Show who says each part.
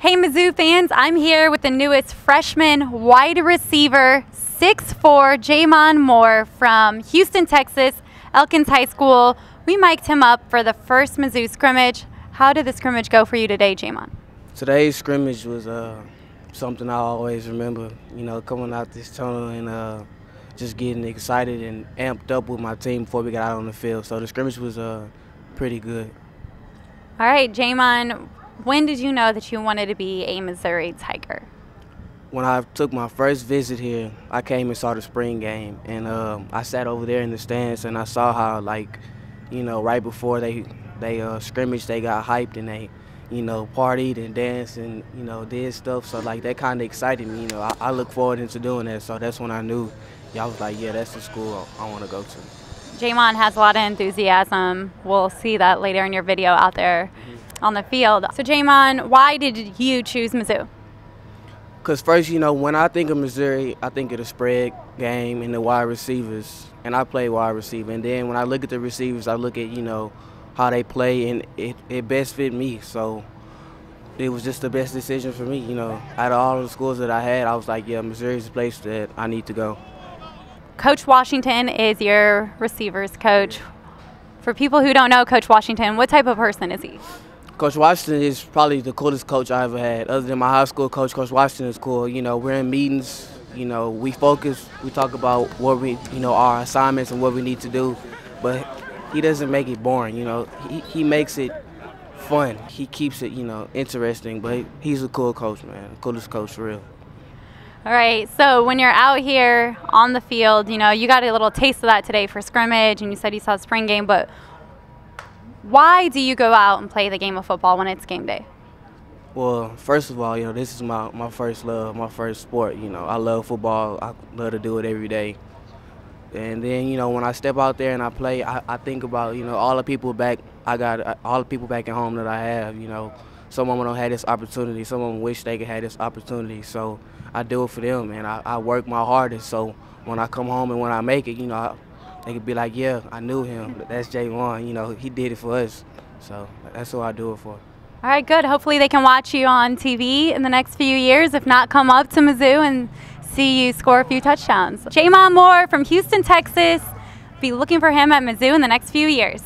Speaker 1: Hey Mizzou fans, I'm here with the newest freshman wide receiver, 6'4", Jamon Moore from Houston, Texas, Elkins High School. We mic'd him up for the first Mizzou scrimmage. How did the scrimmage go for you today, Jamon?
Speaker 2: Today's scrimmage was something I always remember, coming out this tunnel and just getting excited and amped up with my team before we got out on the field. So the scrimmage was pretty good.
Speaker 1: All right, Jamon, when did you know that you wanted to be a Missouri Tiger?
Speaker 2: When I took my first visit here, I came and saw the spring game, and I sat over there in the stands and I saw how, right before they scrimmaged, they got hyped and they, partied and danced and, did stuff. So, that kind of excited me. I look forward into doing that. So that's when I knew, I was like, yeah, that's the school I want to go to.
Speaker 1: Jamon has a lot of enthusiasm. We'll see that later in your video out there on the field. So, Jamon, why did you choose Mizzou?
Speaker 2: Because first, when I think of Missouri, I think of the spread game and the wide receivers, and I play wide receiver. And then when I look at the receivers, I look at, how they play, and it best fit me. So it was just the best decision for me. Out of all the schools that I had, I was like, yeah, Missouri's the place that I need to go.
Speaker 1: Coach Washington is your receivers coach. For people who don't know Coach Washington, what type of person is he?
Speaker 2: Coach Washington is probably the coolest coach I ever had. Other than my high school coach, Coach Washington is cool. We're in meetings, we focus, we talk about what we, our assignments and what we need to do, but he doesn't make it boring, he makes it fun. He keeps it, interesting, but he's a cool coach, man, coolest coach for real.
Speaker 1: All right, so when you're out here on the field, you got a little taste of that today for scrimmage, and you said you saw the spring game, but why do you go out and play the game of football when it's game day?
Speaker 2: Well, first of all, this is my first love, my first sport. I love football. I love to do it every day. And then, when I step out there and I play, I think about, all the people back. I got all the people back at home that I have. Some of them don't have this opportunity. Some of them wish they could have this opportunity. So I do it for them, and I work my hardest. So when I come home and when I make it, they could be like, yeah, I knew him. That's Javon. He did it for us. So that's what I do it for.
Speaker 1: All right, good. Hopefully they can watch you on TV in the next few years. If not, come up to Mizzou and see you score a few touchdowns. Jamon Moore from Houston, Texas. Be looking for him at Mizzou in the next few years.